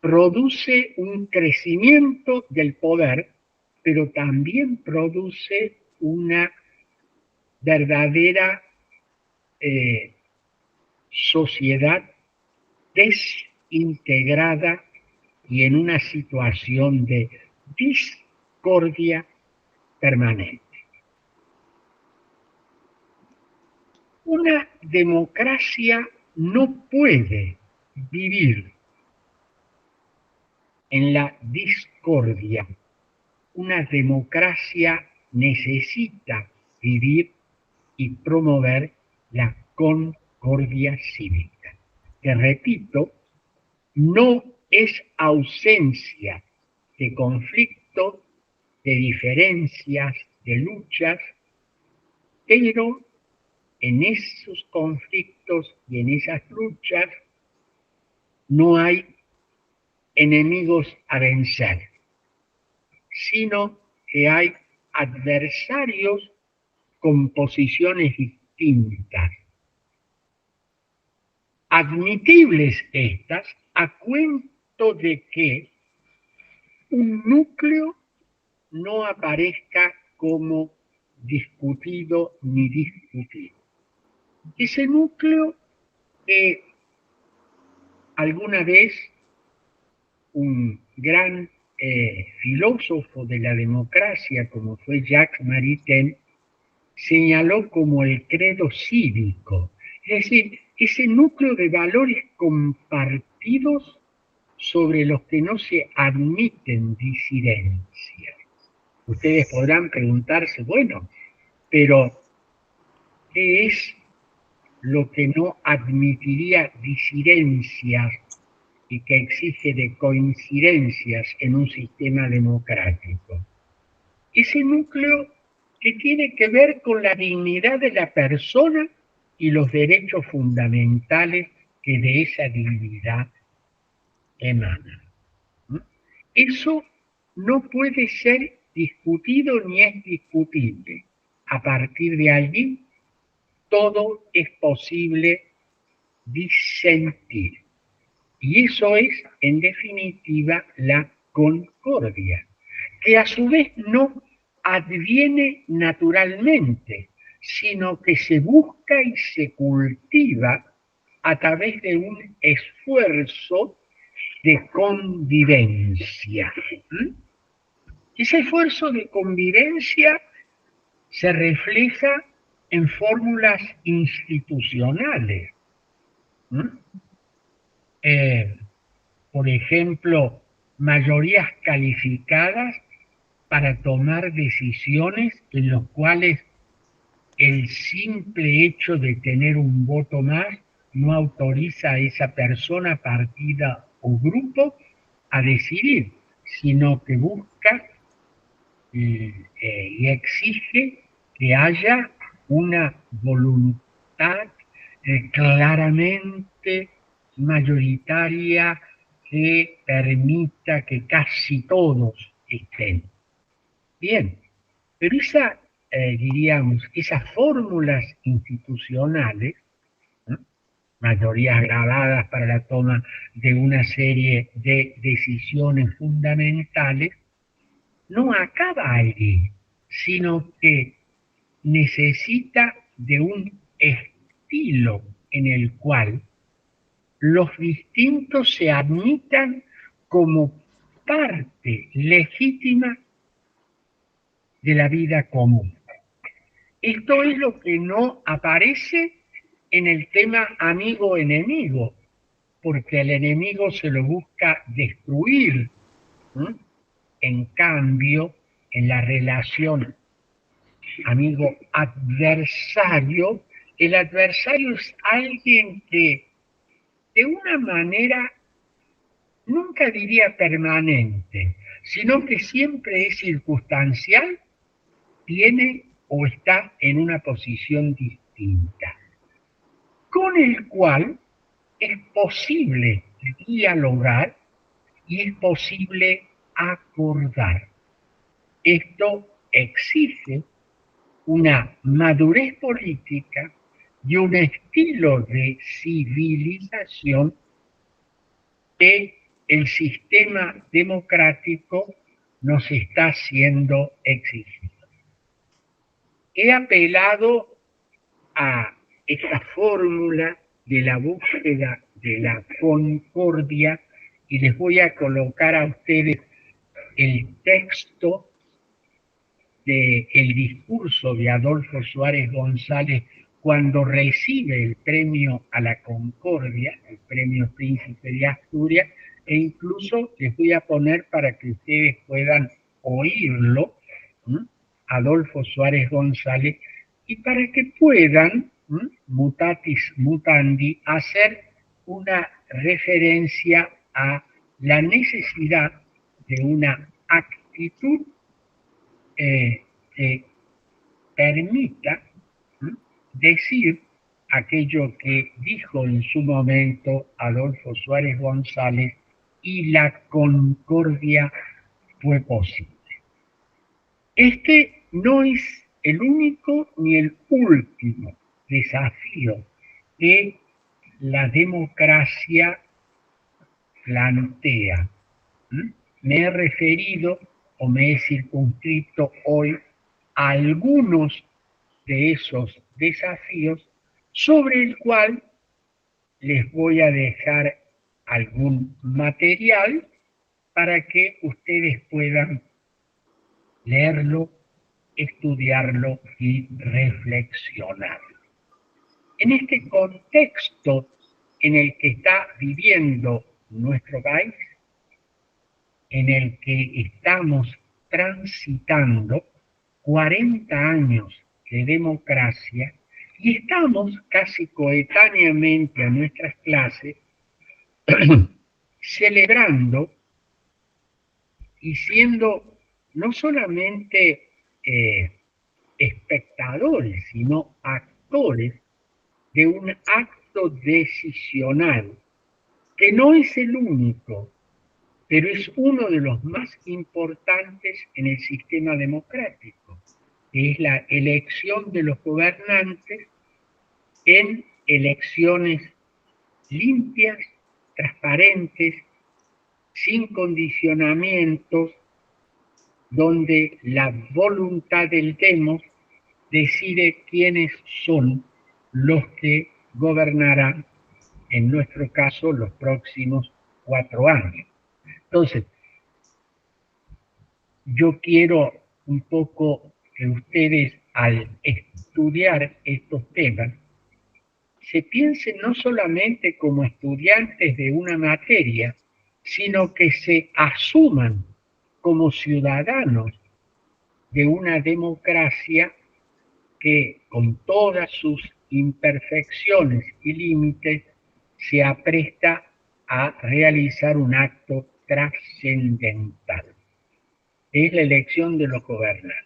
produce un crecimiento del poder, pero también produce una verdadera sociedad desintegrada y en una situación de discordia permanente. Una democracia no puede vivir en la discordia. Una democracia necesita vivir y promover la concordia cívica, que repito, no es ausencia de conflicto, de diferencias, de luchas, pero en esos conflictos y en esas luchas no hay enemigos a vencer, sino que hay adversarios con posiciones distintas, admitibles estas a cuento de que un núcleo no aparezca como discutido ni discutido. Ese núcleo que alguna vez un gran filósofo de la democracia como fue Jacques Maritain señaló como el credo cívico, es decir, ese núcleo de valores compartidos sobre los que no se admiten disidencias. Ustedes podrán preguntarse, bueno, pero ¿qué es lo que no admitiría disidencias y que exige de coincidencias en un sistema democrático? Ese núcleo que tiene que ver con la dignidad de la persona y los derechos fundamentales que de esa dignidad emanan. Eso no puede ser discutido ni es discutible. A partir de allí, todo es posible disentir. Y eso es, en definitiva, la concordia, que a su vez no adviene naturalmente, sino que se busca y se cultiva a través de un esfuerzo de convivencia. Ese esfuerzo de convivencia se refleja en fórmulas institucionales. Por ejemplo, mayorías calificadas para tomar decisiones en las cuales el simple hecho de tener un voto más no autoriza a esa persona, partida o grupo a decidir, sino que busca y exige que haya una voluntad claramente mayoritaria que permita que casi todos estén. Bien, pero diríamos, esas fórmulas institucionales, ¿no?, mayorías grabadas para la toma de una serie de decisiones fundamentales, no acaba allí, sino que necesita de un estilo en el cual los distintos se admitan como parte legítima de la vida común. Esto es lo que no aparece en el tema amigo-enemigo, porque al enemigo se lo busca destruir. ¿Mm? En cambio, en la relación amigo-adversario, el adversario es alguien que de una manera, nunca diría permanente, sino que siempre es circunstancial, tiene o está en una posición distinta, con el cual es posible dialogar y es posible acordar. Esto exige una madurez política y un estilo de civilización que el sistema democrático nos está haciendo exigir. He apelado a esta fórmula de la búsqueda de la concordia y les voy a colocar a ustedes el texto del discurso de Adolfo Suárez González cuando recibe el premio a la Concordia, el premio Príncipe de Asturias, e incluso les voy a poner para que ustedes puedan oírlo, ¿m? Adolfo Suárez González, y para que puedan, mutatis mutandi, hacer una referencia a la necesidad de una actitud que permita decir aquello que dijo en su momento Adolfo Suárez González, y la concordia fue posible. Este no es el único ni el último desafío que la democracia plantea. Me he referido o me he circunscrito hoy a algunos de esos desafíos sobre el cual les voy a dejar algún material para que ustedes puedan leerlo, estudiarlo y reflexionarlo. En este contexto en el que está viviendo nuestro país, en el que estamos transitando 40 años de democracia y estamos casi coetáneamente a nuestras clases celebrando y siendo no solamente espectadores, sino actores de un acto decisional que no es el único, pero es uno de los más importantes en el sistema democrático, que es la elección de los gobernantes en elecciones limpias, transparentes, sin condicionamientos, donde la voluntad del demos decide quiénes son los que gobernarán, en nuestro caso, los próximos 4 años. Entonces, yo quiero un poco que ustedes, al estudiar estos temas, se piensen no solamente como estudiantes de una materia, sino que se asuman como ciudadanos de una democracia que, con todas sus imperfecciones y límites, se apresta a realizar un acto trascendental. Es la elección de los gobernantes.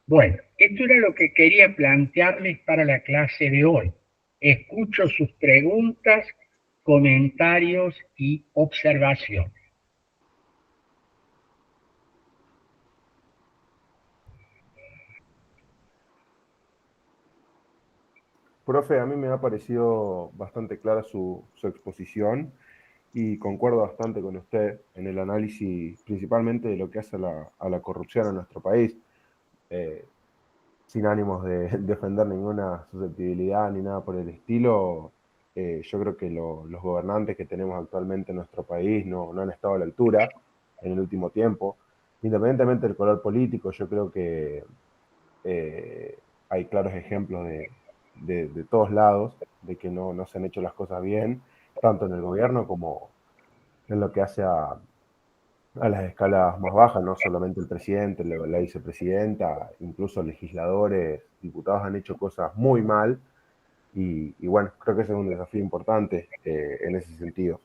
Bueno, esto era lo que quería plantearles para la clase de hoy. Escucho sus preguntas, comentarios y observaciones. Profe, a mí me ha parecido bastante clara su exposición y concuerdo bastante con usted en el análisis principalmente de lo que hace a la corrupción en nuestro país, sin ánimos de defender ninguna susceptibilidad ni nada por el estilo. Yo creo que los gobernantes que tenemos actualmente en nuestro país no han estado a la altura en el último tiempo, independientemente del color político. Yo creo que hay claros ejemplos de todos lados de que no se han hecho las cosas bien, tanto en el gobierno como en lo que hace a las escalas más bajas, no solamente el presidente, la vicepresidenta, incluso legisladores, diputados han hecho cosas muy mal y bueno, creo que ese es un desafío importante en ese sentido.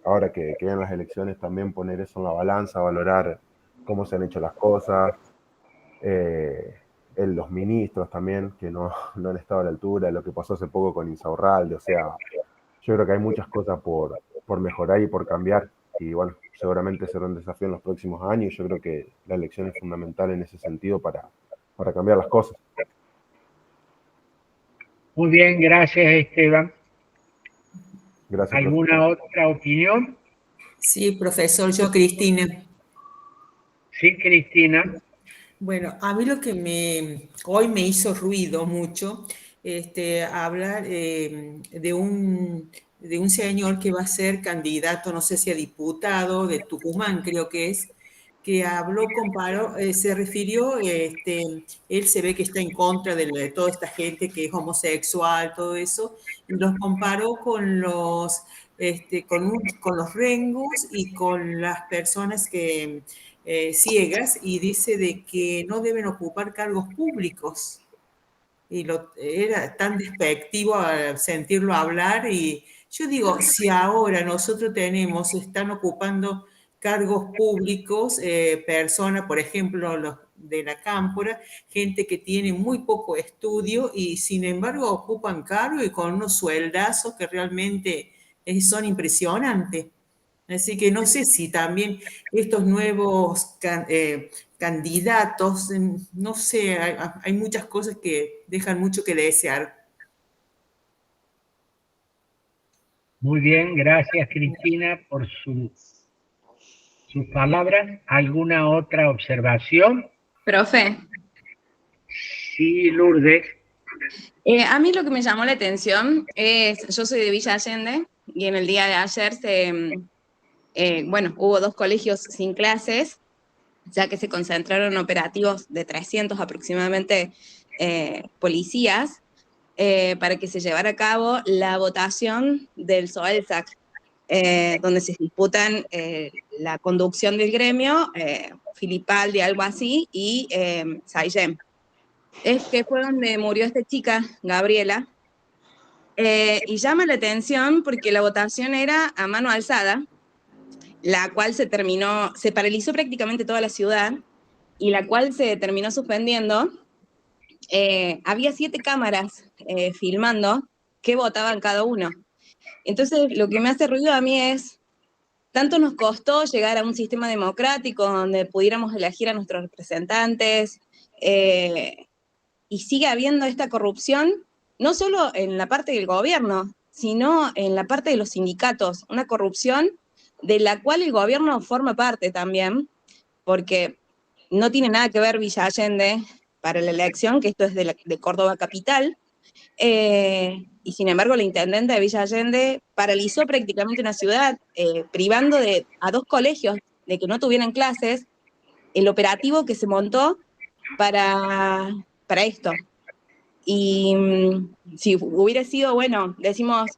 Ahora que vean las elecciones también poner eso en la balanza, valorar cómo se han hecho las cosas, los ministros también, que no han estado a la altura, lo que pasó hace poco con Insaurralde, o sea, yo creo que hay muchas cosas por mejorar y por cambiar, y bueno, seguramente será un desafío en los próximos años, y yo creo que la elección es fundamental en ese sentido para cambiar las cosas. Muy bien, gracias Esteban. Gracias, ¿Alguna profesor. otra opinión? Sí, profesor, yo Cristina. Sí, Cristina. Bueno, a mí lo que hoy me hizo ruido mucho, hablar de un señor que va a ser candidato, no sé si a diputado de Tucumán, creo que es, que habló, comparó, se refirió, él se ve que está en contra de toda esta gente que es homosexual, todo eso, y los comparó con con los rengos y con las personas que ciegas, y dice de que no deben ocupar cargos públicos. Y era tan despectivo al sentirlo hablar, y yo digo, si ahora nosotros están ocupando cargos públicos, personas, por ejemplo, los de la Cámpora, gente que tiene muy poco estudio y sin embargo ocupan cargos y con unos sueldazos que realmente son impresionantes. Así que no sé si también estos nuevos candidatos, no sé, hay muchas cosas que dejan mucho que desear. Muy bien, gracias Cristina por sus palabras. ¿Alguna otra observación? Profe, Sí, Lourdes. a mí lo que me llamó la atención es, yo soy de Villa Allende y en el día de ayer hubo 2 colegios sin clases, ya que se concentraron operativos de 300 aproximadamente policías para que se llevara a cabo la votación del SOELSAC, donde se disputan la conducción del gremio, Filipaldi, algo así, y Saillem. Es que fue donde murió esta chica, Gabriela, y llama la atención porque la votación era a mano alzada, la cual se paralizó prácticamente toda la ciudad, y la cual se terminó suspendiendo. Había 7 cámaras filmando qué votaban cada uno. Entonces, lo que me hace ruido a mí es, tanto nos costó llegar a un sistema democrático donde pudiéramos elegir a nuestros representantes, y sigue habiendo esta corrupción, no solo en la parte del gobierno, sino en la parte de los sindicatos, una corrupción de la cual el gobierno forma parte también, porque no tiene nada que ver Villa Allende para la elección, que esto es de Córdoba capital, y sin embargo la intendente de Villa Allende paralizó prácticamente una ciudad, privando a 2 colegios de que no tuvieran clases, el operativo que se montó para esto. Y si hubiera sido, bueno, decimos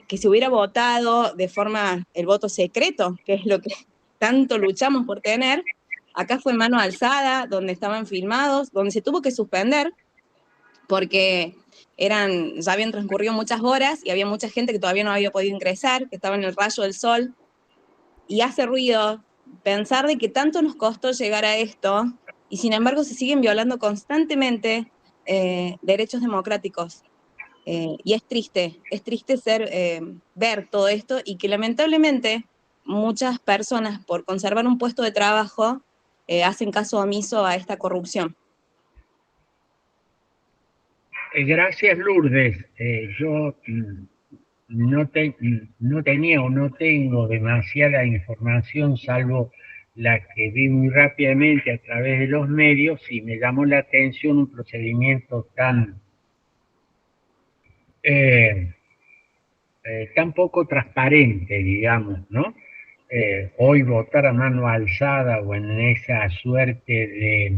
que se hubiera votado de forma, el voto secreto, que es lo que tanto luchamos por tener, acá fue mano alzada, donde estaban filmados, donde se tuvo que suspender, porque ya habían transcurrido muchas horas y había mucha gente que todavía no había podido ingresar, que estaba en el rayo del sol, y hace ruido pensar de que tanto nos costó llegar a esto, y sin embargo se siguen violando constantemente derechos democráticos. Y es triste ver todo esto, y que lamentablemente muchas personas, por conservar un puesto de trabajo, hacen caso omiso a esta corrupción. Gracias, Lourdes. Yo no tenía o no tengo demasiada información, salvo la que vi muy rápidamente a través de los medios, y me llamó la atención un procedimiento tan poco transparente, digamos, ¿no? Hoy votar a mano alzada o en esa suerte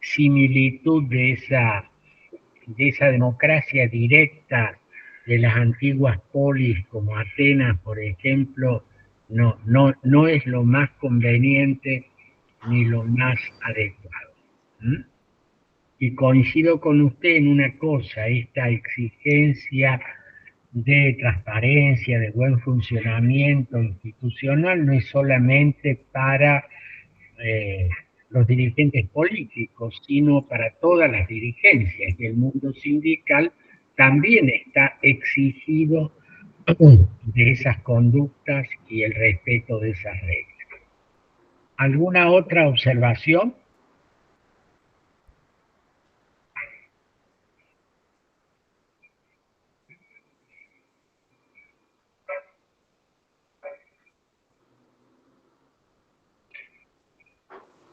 similitud de esa democracia directa de las antiguas polis como Atenas, por ejemplo, no es lo más conveniente ni lo más adecuado. Y coincido con usted en una cosa, esta exigencia de transparencia, de buen funcionamiento institucional, no es solamente para los dirigentes políticos, sino para todas las dirigencias. Y el mundo sindical también está exigido de esas conductas y el respeto de esas reglas. ¿Alguna otra observación?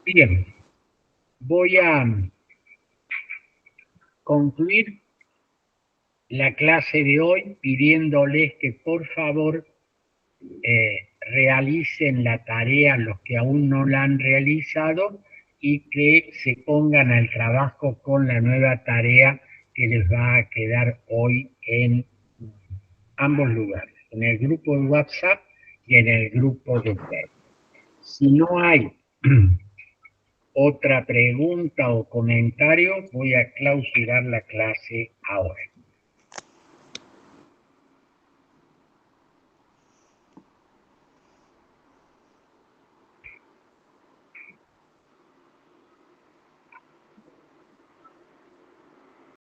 Bien, voy a concluir la clase de hoy pidiéndoles que por favor realicen la tarea los que aún no la han realizado y que se pongan al trabajo con la nueva tarea que les va a quedar hoy en ambos lugares, en el grupo de WhatsApp y en el grupo de Telegram. Si no hay otra pregunta o comentario, voy a clausurar la clase ahora.